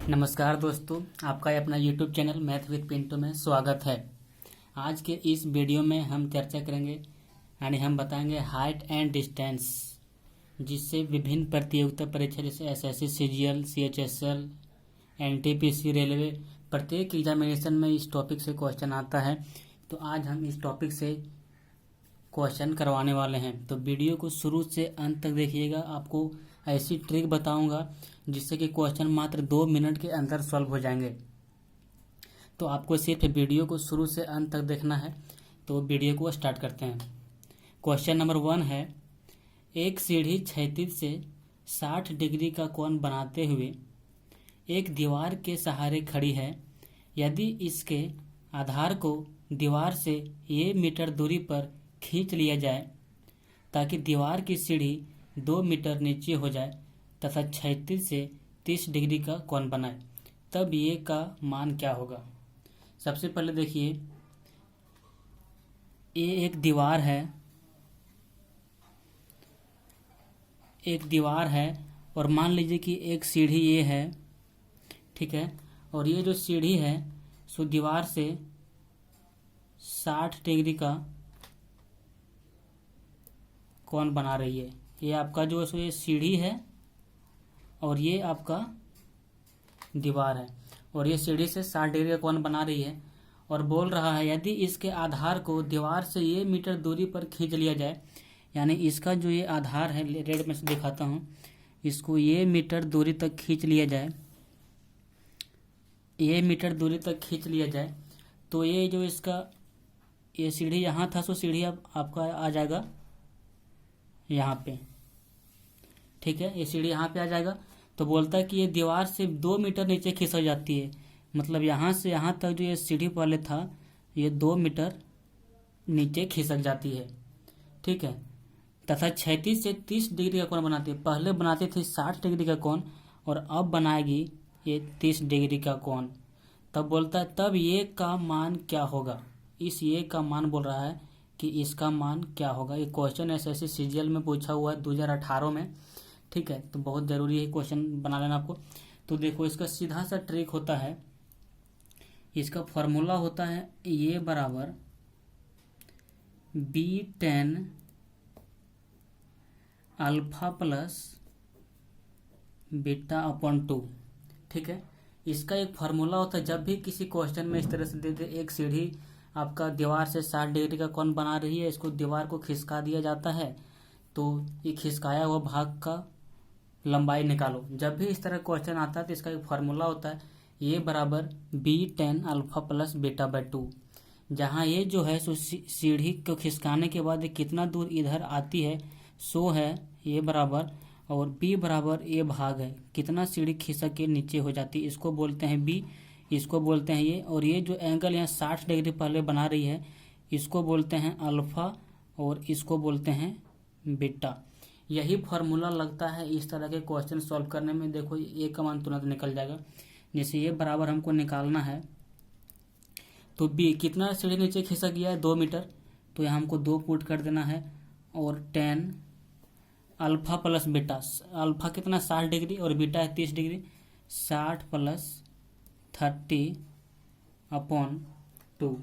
नमस्कार दोस्तों, आपका अपना YouTube channel math with Pintu में स्वागत है। आज के इस वीडियो में हम चर्चा करेंगे यानी हम बताएंगे हाइट एंड डिस्टेंस, जिससे विभिन्न प्रतियोगिता परीक्षा जैसे SSC, CGL, CHSL, NTPC, railway प्रत्येक एग्जामिनेशन में इस टॉपिक से क्वेश्चन आता है। तो आज हम इस टॉपिक से क्वेश्चन करवाने वाले हैं। तो वीडियो को शुरू से अंत तक देखिएगा। आपको ऐसी ट्रिक बताऊंगा जिससे कि क्वेश्चन मात्र 2 मिनट के अंदर सॉल्व हो जाएंगे। तो आपको सिर्फ वीडियो को शुरू से अंत तक देखना है। तो वीडियो को स्टार्ट करते हैं। क्वेश्चन नंबर 1 है, एक सीढ़ी क्षैतिज से 60 डिग्री का कोण बनाते हुए एक दीवार के सहारे खड़ी है। यदि इसके आधार को दीवार से ये मीटर दूरी पर खींच लिया जाए ताकि दीवार की सीढ़ी 2 मीटर नीचे हो जाए तथा क्षैतिज से 30 डिग्री का कोण बनाए, तब ये का मान क्या होगा। सबसे पहले देखिए, ये एक दीवार है और मान लीजिए कि एक सीढ़ी ये है, ठीक है। और ये जो सीढ़ी है सो दीवार से 60 डिग्री का कोण बना रही है। ये आपका जो है सो ये सीढ़ी है और ये आपका दीवार है और ये सीढ़ी से 60 डिग्री का कोण बना रही है। और बोल रहा है यदि इसके आधार को दीवार से ये मीटर दूरी पर खींच लिया जाए, यानी इसका जो ये आधार है, रेड में से दिखाता हूँ, इसको ये मीटर दूरी तक खींच लिया जाए, ये मीटर दूरी तक खींच लिया जाए तो ये जो इसका ये सीढ़ी यहाँ था सो सीढ़ी अब आपका आ जाएगा यहाँ पे, ठीक है। ये सीढ़ी यहाँ पे आ जाएगा। तो बोलता है कि ये दीवार से 2 मीटर नीचे खिसक जाती है, मतलब यहाँ से यहाँ तक जो ये सीढ़ी पहले था ये 2 मीटर नीचे खिसक जाती है, ठीक है। तथा क्षैतिज से 30 डिग्री का कोण बनाती है। पहले बनाती थी 60 डिग्री का कोण और अब बनाएगी ये 30 डिग्री का कोण। तब बोलता है तब ये का मान क्या होगा। इस ये का मान बोल रहा है कि इसका मान क्या होगा। ये क्वेश्चन एसएससी सीजीएल में पूछा हुआ है 2018 में, ठीक है। तो बहुत ज़रूरी है क्वेश्चन बना लेना आपको। तो देखो, इसका सीधा सा ट्रिक होता है, इसका फॉर्मूला होता है ये बराबर B10 alpha plus beta upon 2, ठीक है। इसका एक फार्मूला होता है, जब भी किसी क्वेश्चन में इस तरह से दे दे एक सीढ़ी आपका दीवार से 60 डिग्री का कोण बना रही है, इसको दीवार को खिसका दिया जाता है, तो ये खिसकाया हुआ भाग का लंबाई निकालो। जब भी इस तरह क्वेश्चन आता है तो इसका एक फार्मूला होता है ये बराबर B10 alpha plus beta by 2। जहाँ ये जो है सो सीढ़ी को खिसकाने के बाद कितना दूर इधर आती है सो है ये बराबर, और B बराबर ये भाग है कितना सीढ़ी खिसक के नीचे हो जाती है, इसको बोलते हैं B, इसको बोलते हैं ये। और ये जो एंगल यहाँ 60 डिग्री पहले बना रही है इसको बोलते हैं अल्फा और इसको बोलते हैं बीटा। यही फार्मूला लगता है इस तरह के क्वेश्चन सॉल्व करने में। देखो ये का मान तुरंत निकल जाएगा। जैसे ये बराबर हमको निकालना है तो B कितना सीढ़ी नीचे खिसक गया है 2 मीटर, तो यहाँ हमको 2 पुट कर देना है और 10 अल्फा प्लस बीटा। अल्फा कितना 60 डिग्री और बीटा है 30 डिग्री, 60 प्लस 30 अपॉन 2,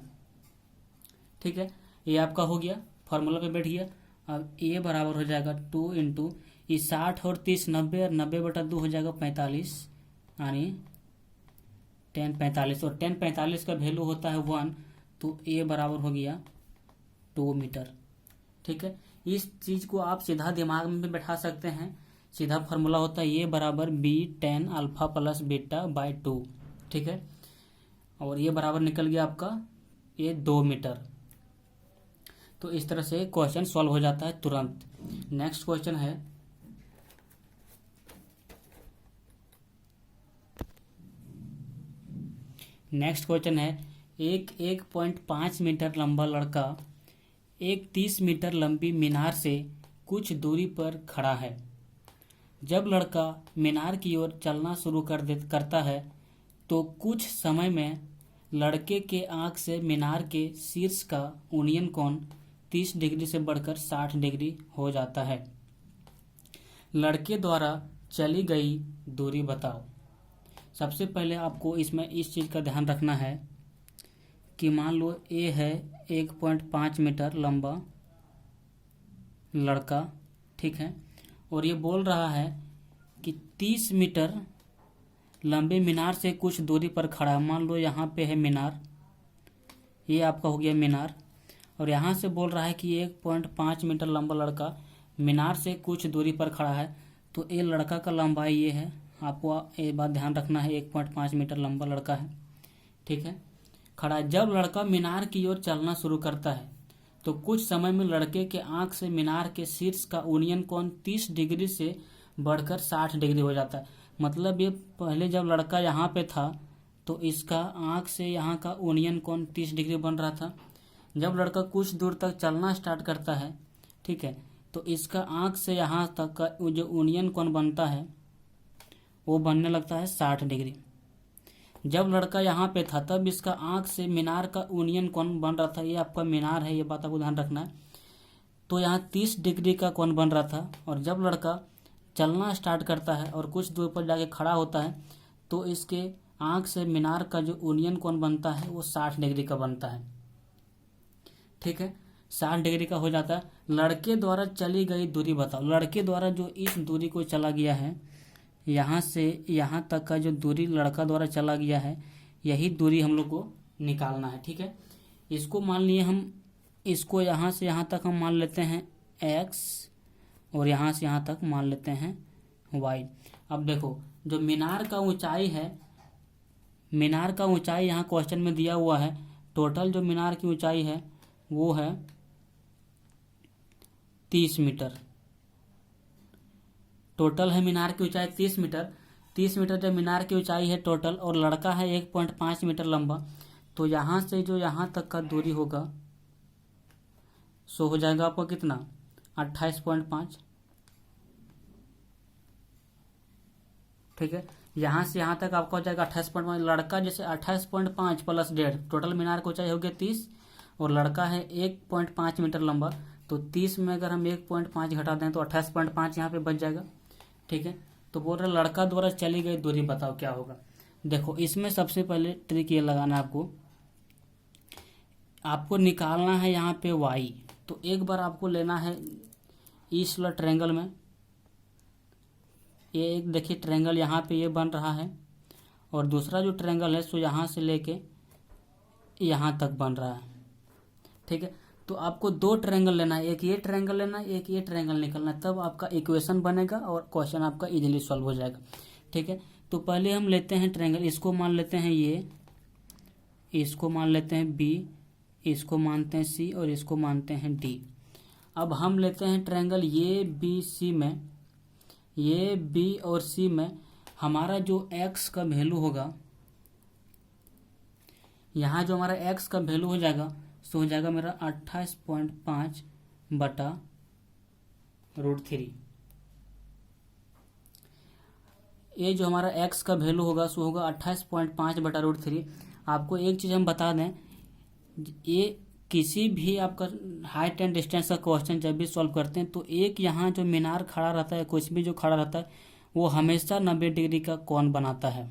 ठीक है। ये आपका हो गया, फार्मूला पे बैठ गया। अब ये बराबर हो जाएगा 2 इंटू ये 60 और 30 90 और 90/2 हो जाएगा 45, यानी 10 45 और 10 45 का वैल्यू होता है 1, तो ये बराबर हो गया 2 मीटर, ठीक है। इस चीज़ को आप सीधा दिमाग में बैठा सकते हैं। सीधा फार्मूला होता है ये बराबर B10 alpha plus beta by 2, ठीक है। और ये बराबर निकल गया आपका ये 2 मीटर। तो इस तरह से क्वेश्चन सॉल्व हो जाता है तुरंत। नेक्स्ट क्वेश्चन है, एक 1.5 मीटर लंबा लड़का एक 30 मीटर लंबी मीनार से कुछ दूरी पर खड़ा है। जब लड़का मीनार की ओर चलना शुरू करता है तो कुछ समय में लड़के के आंख से मीनार के शीर्ष का उन्नयन कोण 30 डिग्री से बढ़कर 60 डिग्री हो जाता है। लड़के द्वारा चली गई दूरी बताओ। सबसे पहले आपको इसमें इस चीज़ का ध्यान रखना है कि मान लो ए है 1.5 मीटर लंबा लड़का, ठीक है, और ये बोल रहा है कि 30 मीटर लंबे मीनार से कुछ दूरी पर खड़ा है। मान लो यहाँ पे है मीनार, ये आपका हो गया मीनार, और यहाँ से बोल रहा है कि 1.5 मीटर लंबा लड़का मीनार से कुछ दूरी पर खड़ा है। तो ये लड़का का लंबाई ये है, आपको ये बात ध्यान रखना है, 1.5 मीटर लंबा लड़का है, ठीक है, खड़ा है। जब लड़का मीनार की ओर चलना शुरू करता है तो कुछ समय में लड़के के आंख से मीनार के शीर्ष का उन्नयन कोण 30 डिग्री से बढ़कर 60 डिग्री हो जाता है। मतलब ये पहले जब लड़का यहाँ पे था तो इसका आंख से यहाँ का उन्नयन कोण 30 डिग्री बन रहा था। जब लड़का कुछ दूर तक चलना स्टार्ट करता है, ठीक है, तो इसका आंख से यहाँ तक का जो उन्नयन कोण बनता है वो बनने लगता है 60 डिग्री। जब लड़का यहाँ पे था तब इसका आंख से मीनार का उन्नयन कोण बन रहा था, ये आपका मीनार है, ये बात आपको ध्यान रखना है। तो यहाँ 30 डिग्री का कोण बन रहा था, और जब लड़का चलना स्टार्ट करता है और कुछ दूर पर जाके खड़ा होता है तो इसके आंख से मीनार का जो उन्नयन कोण बनता है वो 60 डिग्री का बनता है, ठीक है, 60 डिग्री का हो जाता है। लड़के द्वारा चली गई दूरी बताओ। लड़के द्वारा जो इस दूरी को चला गया है, यहाँ से यहाँ तक का जो दूरी लड़का द्वारा चला गया है, यही दूरी हम लोग को निकालना है, ठीक है। इसको मान लिए हम, इसको यहाँ से यहाँ तक हम मान लेते हैं x, और यहाँ से यहाँ तक मान लेते हैं y। अब देखो जो मीनार का ऊंचाई है, मीनार का ऊंचाई यहाँ क्वेश्चन में दिया हुआ है, टोटल जो मीनार की ऊंचाई है वो है 30 मीटर। टोटल है मीनार की ऊंचाई 30 मीटर। 30 मीटर जब मीनार की ऊंचाई है टोटल, और लड़का है 1.5 मीटर लंबा, तो यहाँ से जो यहाँ तक का दूरी होगा सो हो जाएगा आपको कितना, 28.5, ठीक है। यहाँ से यहाँ तक आपका हो जाएगा 28.5। लड़का जैसे 28.5 प्लस 1.5, टोटल मीनार की ऊंचाई हो गया 30, और लड़का है 1.5 मीटर लंबा, तो 30 में अगर हम 1.5 घटा दें तो 28.5 यहाँ पे बच जाएगा, ठीक है। तो बोल रहे लड़का द्वारा चली गई दूरी बताओ क्या होगा। देखो इसमें सबसे पहले ट्रिक ये लगाना है, आपको निकालना है यहाँ पे y। तो एक बार आपको लेना है इस वाला ट्रायंगल में, ये एक देखिए ट्रायंगल यहाँ पे ये बन रहा है, और दूसरा जो ट्रायंगल है सो यहाँ से लेके यहाँ तक बन रहा है, ठीक है। तो आपको दो ट्रायंगल लेना है, एक ये ट्रायंगल लेना है, एक ये ट्रायंगल निकलना है, तब आपका इक्वेशन बनेगा और क्वेश्चन आपका इजीली सॉल्व हो जाएगा, ठीक है। तो पहले हम लेते हैं ट्रायंगल, इसको मान लेते हैं ये, इसको मान लेते हैं बी, इसको मानते हैं सी, और इसको मानते हैं डी। अब हम लेते हैं ट्रायंगल ये बी सी में, ये बी और सी में हमारा जो एक्स का वैल्यू होगा, यहाँ जो हमारा एक्स का वैल्यू हो जाएगा सो हो जाएगा मेरा 28.5 बटा √3। ये जो हमारा एक्स का वैल्यू होगा सो होगा 28.5 बटा √3। आपको एक चीज़ हम बता दें, ये किसी भी आपका हाइट एंड डिस्टेंस का क्वेश्चन जब भी सॉल्व करते हैं तो एक यहाँ जो मीनार खड़ा रहता है, कुछ भी जो खड़ा रहता है वो हमेशा 90 डिग्री का कोण बनाता है,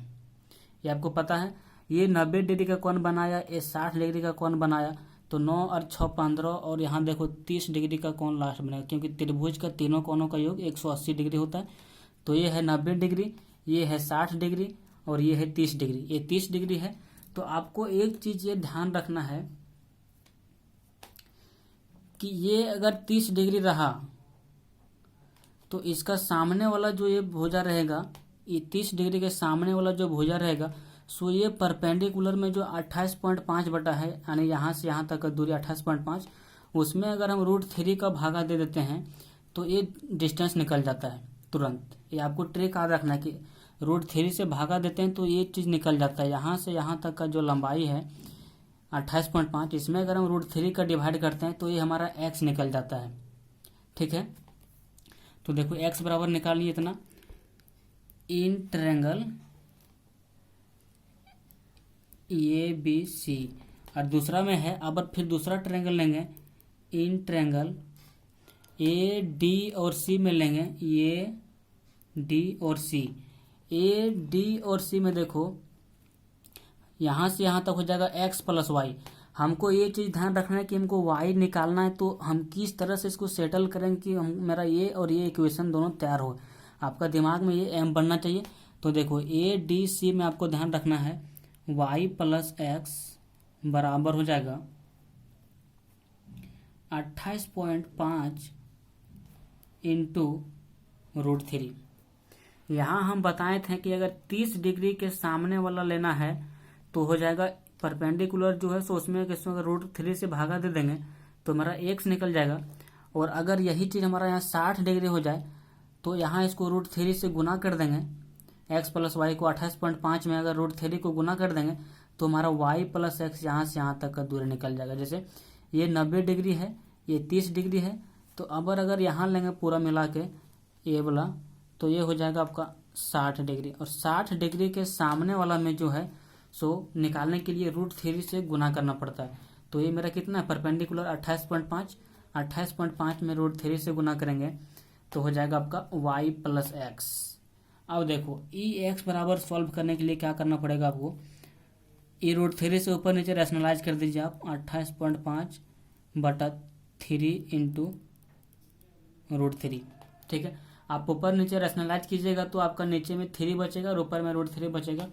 ये आपको पता है। ये 90 डिग्री का कोण बनाया, ये 60 डिग्री का कोण बनाया, तो 9 और 6 15, और यहाँ देखो 30 डिग्री का कोण लास्ट बनेगा, क्योंकि त्रिभुज का तीनों कोणों का योग 180 डिग्री होता है। तो ये है 90 डिग्री, ये है 60 डिग्री, और ये है 30 डिग्री, ये 30 डिग्री है। तो आपको एक चीज़ ये ध्यान रखना है कि ये अगर 30 डिग्री रहा तो इसका सामने वाला जो ये भुजा रहेगा, ये 30 डिग्री के सामने वाला जो भुजा रहेगा सो ये परपेंडिकुलर में जो 28.5 बटा है, यानी यहाँ से यहाँ तक का दूरी 28.5, उसमें अगर हम √3 का भागा दे देते हैं तो ये डिस्टेंस निकल जाता है तुरंत। ये आपको ट्रिक याद रखना है कि √3 से भागा देते हैं तो ये चीज़ निकल जाता है। यहाँ से यहाँ तक का जो लंबाई है 28.5, इसमें अगर हम √3 का डिवाइड करते हैं तो ये हमारा x निकल जाता है, ठीक है। तो देखो x बराबर निकालिए इतना, in triangle A B C, और दूसरा में है, अब फिर दूसरा ट्रायंगल लेंगे, इन ट्रायंगल ए डी और सी में लेंगे, ये डी और सी, ए डी और सी में देखो यहाँ से यहाँ तक हो जाएगा x प्लस वाई। हमको ये चीज़ ध्यान रखना है कि हमको y निकालना है, तो हम किस तरह से इसको सेटल करेंगे कि हम मेरा ये और ये इक्वेशन दोनों तैयार हो। आपका दिमाग में ये m बनना चाहिए। तो देखो ए डी सी में आपको ध्यान रखना है y प्लस एक्स बराबर हो जाएगा 28.5 इंटू √3। यहाँ हम बताए थे कि अगर 30 डिग्री के सामने वाला लेना है तो हो जाएगा परपेंडिकुलर जो है सो उसमें अगर √3 से भागा दे देंगे तो हमारा x निकल जाएगा। और अगर यही चीज़ हमारा यहाँ 60 डिग्री हो जाए तो यहाँ इसको √3 से गुना कर देंगे। x प्लस वाई को 28.5 में अगर √3 को गुना कर देंगे तो हमारा y प्लस एक्स यहाँ से यहाँ तक का दूरी निकल जाएगा। जैसे ये 90 डिग्री है, ये 30 डिग्री है, तो अगर यहाँ लेंगे पूरा मिला के ये वाला तो ये हो जाएगा आपका 60 डिग्री। और 60 डिग्री के सामने वाला में जो है सो निकालने के लिए √3 से गुना करना पड़ता है। तो ये मेरा कितना है परपेंडिकुलर 28.5 में √3 से गुना करेंगे तो हो जाएगा आपका y प्लस एक्स। अब देखो ई एक्स बराबर सॉल्व करने के लिए क्या करना पड़ेगा आपको, ये √3 से ऊपर नीचे रैशनलाइज कर दीजिए आप 28.5/3 इंटू √3। ठीक है, आप ऊपर नीचे रैशनलाइज कीजिएगा तो आपका नीचे में 3 बचेगा और ऊपर में √3 बचेगा।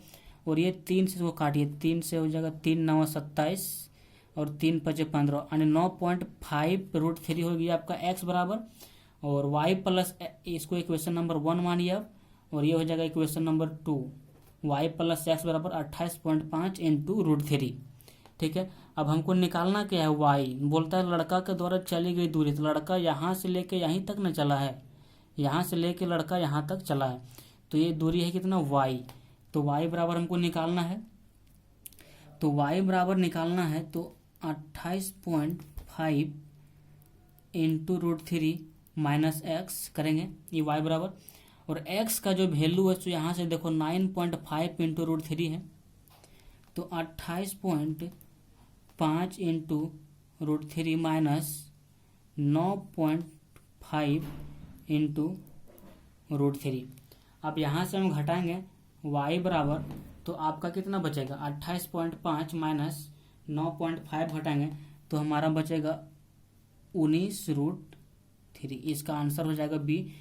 और ये 3 से वो काटिए, 3 से हो जाएगा 3 9 27 और 3 5 15 यानी 9.5 √3 हो गया आपका x बराबर। और y प्लस इसको इक्वेशन नंबर 1 मानिए आप, और ये हो जाएगा equation number 2 y plus x बराबर 28.5 इंटू √3। ठीक है, अब हमको निकालना क्या है y। बोलता है लड़का के द्वारा चली गई दूरी, तो लड़का यहाँ से लेके यहीं तक न चला है, यहाँ से लेके लड़का यहाँ तक चला है, तो ये दूरी है कितना y। तो y बराबर हमको निकालना है, तो y बराबर निकालना है तो 28.5 इंटू √3 माइनस एक्स करेंगे ये y बराबर। और x का जो वैल्यू है तो यहाँ से देखो 9.5 इंटू √3 है, तो 28.5 इंटू √3 माइनस 9.5 इंटू √3। अब यहाँ से हम घटाएंगे y बराबर, तो आपका कितना बचेगा 28.5 माइनस 9.5 घटाएंगे तो हमारा बचेगा 19√3। इसका आंसर हो जाएगा बी।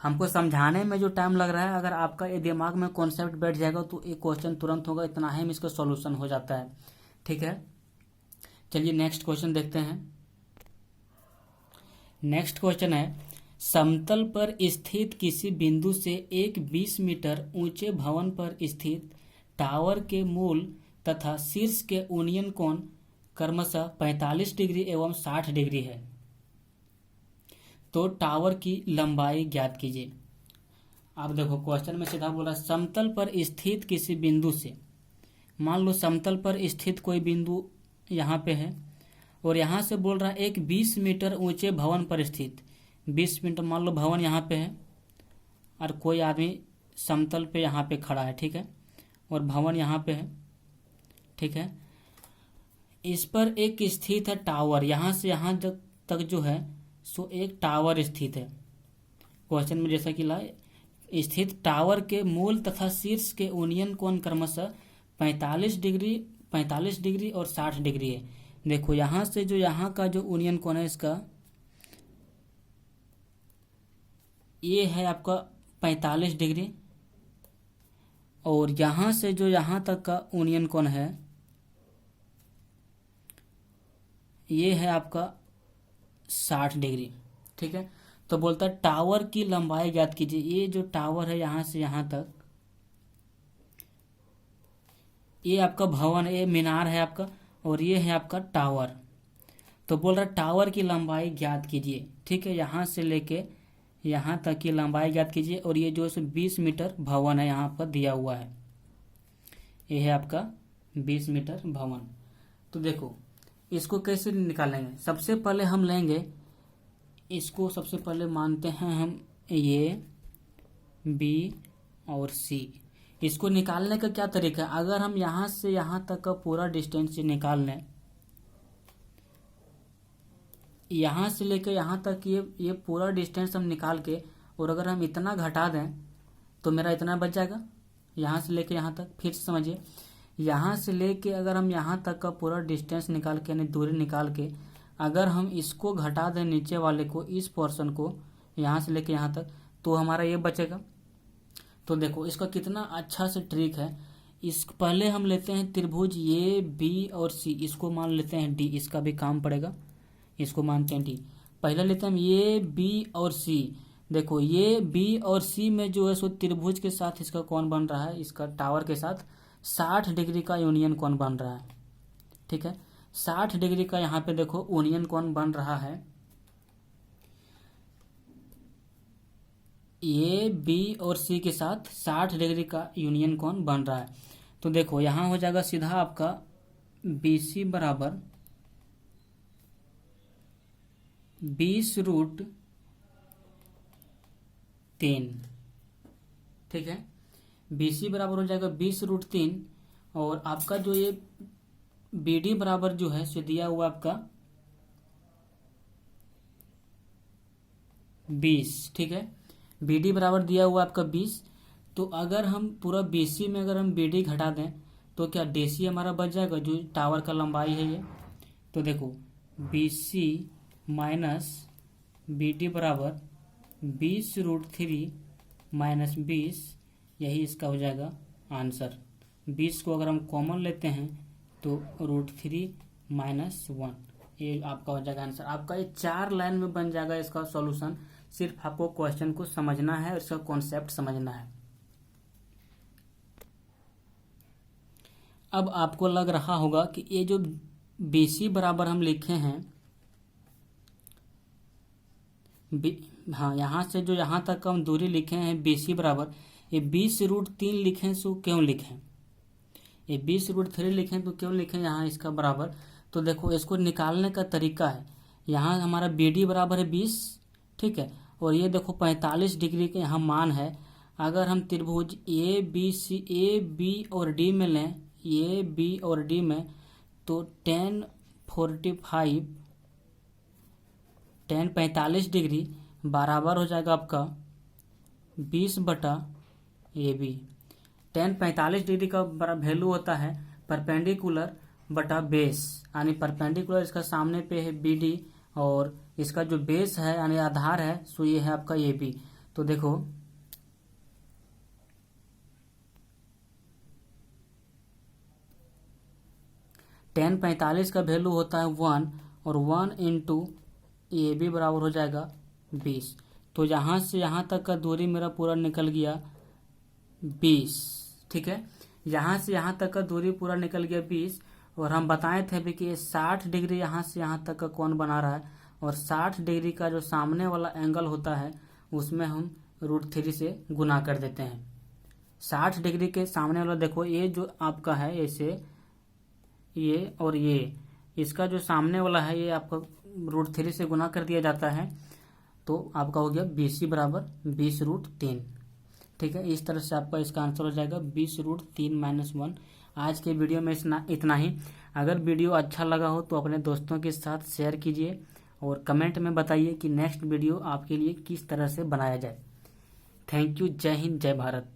हमको समझाने में जो टाइम लग रहा है, अगर आपका ये दिमाग में कॉन्सेप्ट बैठ जाएगा तो ये क्वेश्चन तुरंत होगा, इतना ही में इसका सॉल्यूशन हो जाता है। ठीक है, चलिए नेक्स्ट क्वेश्चन देखते हैं। नेक्स्ट क्वेश्चन है समतल पर स्थित किसी बिंदु से एक 20 मीटर ऊंचे भवन पर स्थित टावर के मूल तथा शीर्ष के यूनियन कोण क्रमशः 45 डिग्री एवं 60 डिग्री है, तो टावर की लंबाई ज्ञात कीजिए। आप देखो क्वेश्चन में सीधा बोला समतल पर स्थित किसी बिंदु से, मान लो समतल पर स्थित कोई बिंदु यहाँ पे है और यहाँ से बोल रहा है एक 20 मीटर ऊंचे भवन पर स्थित। 20 मीटर मान लो भवन यहाँ पे है और कोई आदमी समतल पे यहाँ पे खड़ा है। ठीक है, और भवन यहाँ पे है। ठीक है, इस पर एक स्थित है टावर, यहाँ से यहाँ तक जो है सो एक टावर स्थित है। क्वेश्चन में जैसा कि ला स्थित टावर के मूल तथा शीर्ष के यूनियन कोण क्रमशः 45 डिग्री और 60 डिग्री है। देखो यहाँ से जो यहाँ का जो यूनियन कोण है इसका ये है आपका 45 डिग्री, और यहाँ से जो यहाँ तक का यूनियन कोण है ये है आपका 60 डिग्री। ठीक है, तो बोलता है टावर की लंबाई ज्ञात कीजिए। ये जो टावर है यहाँ से यहाँ तक, ये आपका भवन है, ये मीनार है आपका, और ये है आपका टावर। तो बोल रहा है टावर की लंबाई ज्ञात कीजिए। ठीक है, यहाँ से लेके यहाँ तक की लंबाई ज्ञात कीजिए, और ये जो 20 मीटर भवन है यहाँ पर दिया हुआ है, ये है आपका 20 मीटर भवन। तो देखो इसको कैसे निकालेंगे, सबसे पहले हम लेंगे इसको, सबसे पहले मानते हैं हम ये बी और सी। इसको निकालने का क्या तरीका है, अगर हम यहाँ से यहाँ तक का पूरा डिस्टेंस निकाल लें, यहाँ से लेकर यहाँ तक ये पूरा डिस्टेंस हम निकाल के, और अगर हम इतना घटा दें तो मेरा इतना बच जाएगा, यहाँ से लेके यहाँ तक, फिर समझिए यहाँ से लेके अगर हम यहाँ तक का पूरा डिस्टेंस निकाल के यानी दूरी निकाल के अगर हम इसको घटा दें नीचे वाले को, इस पोर्शन को यहाँ से लेके यहाँ तक, तो हमारा ये बचेगा। तो देखो इसका कितना अच्छा से ट्रिक है। इस पहले हम लेते हैं त्रिभुज ए बी और सी, इसको मान लेते हैं डी, इसका भी काम पड़ेगा, इसको मानते हैं डी। पहले लेते हैं हम ए बी और सी। देखो ए बी और सी में जो है सो त्रिभुज के साथ इसका कौन बन रहा है, इसका टावर के साथ 60 डिग्री का यूनियन कौन बन रहा है। ठीक है, 60 डिग्री का यहाँ पे देखो यूनियन कौन बन रहा है, ए बी और सी के साथ 60 डिग्री का यूनियन कौन बन रहा है। तो देखो यहाँ हो जाएगा सीधा आपका बी सी बराबर 20√3। ठीक है, बी सी बराबर हो जाएगा 20√3 और आपका जो ये बी डी बराबर जो है सो दिया हुआ आपका 20। ठीक है, बी डी बराबर दिया हुआ आपका 20। तो अगर हम पूरा बी सी में अगर हम बी डी घटा दें तो क्या डी सी हमारा बच जाएगा, जो टावर का लंबाई है ये। तो देखो B C minus B D बराबर 20√3 माइनस 20, यही इसका हो जाएगा आंसर। 20 को अगर हम कॉमन लेते हैं तो √3 माइनस 1, ये आपका हो जाएगा आंसर। आपका ये 4 लाइन में बन जाएगा इसका सॉल्यूशन। सिर्फ आपको क्वेश्चन को समझना है और इसका कॉन्सेप्ट समझना है। अब आपको लग रहा होगा कि ये जो BC बराबर हम लिखे हैं, हाँ यहाँ से जो यहाँ तक हम दूरी लिखे हैं BC बराबर, ये 20√3 लिखें सो क्यों लिखें, ये 20√3 लिखें तो क्यों लिखें यहाँ इसका बराबर। तो देखो इसको निकालने का तरीका है, यहाँ हमारा BD बराबर है 20। ठीक है, और ये देखो 45 डिग्री के यहाँ मान है। अगर हम त्रिभुज ए बी और डी में लें, ए बी और डी में, तो 10 45 डिग्री बराबर हो जाएगा आपका 20/AB। 10 45 डिग्री का बड़ा वैल्यू होता है परपेंडिकुलर बटा बेस, यानी परपेंडिकुलर इसका सामने पे है BD और इसका जो बेस है यानी आधार है सो ये है आपका AB। तो देखो टेन 45 का वैल्यू होता है 1 और 1 इंटू AB बराबर हो जाएगा 20। तो यहाँ से यहाँ तक का दूरी मेरा पूरा निकल गया 20। ठीक है, यहाँ से यहाँ तक का दूरी पूरा निकल गया 20 और हम बताए थे भी कि ये 60 डिग्री यहाँ से यहाँ तक का कौन बना रहा है और 60 डिग्री का जो सामने वाला एंगल होता है उसमें हम √3 से गुना कर देते हैं। 60 डिग्री के सामने वाला देखो ये जो आपका है ऐसे ये और ये, इसका जो सामने वाला है ये आपका √3 से गुना कर दिया जाता है, तो आपका हो गया BC बराबर 20√3। ठीक है, इस तरह से आपका इसका आंसर हो जाएगा 20√3 - 1। आज के वीडियो में इतना ही। अगर वीडियो अच्छा लगा हो तो अपने दोस्तों के साथ शेयर कीजिए और कमेंट में बताइए कि नेक्स्ट वीडियो आपके लिए किस तरह से बनाया जाए। Thank you. जय हिंद, जय भारत।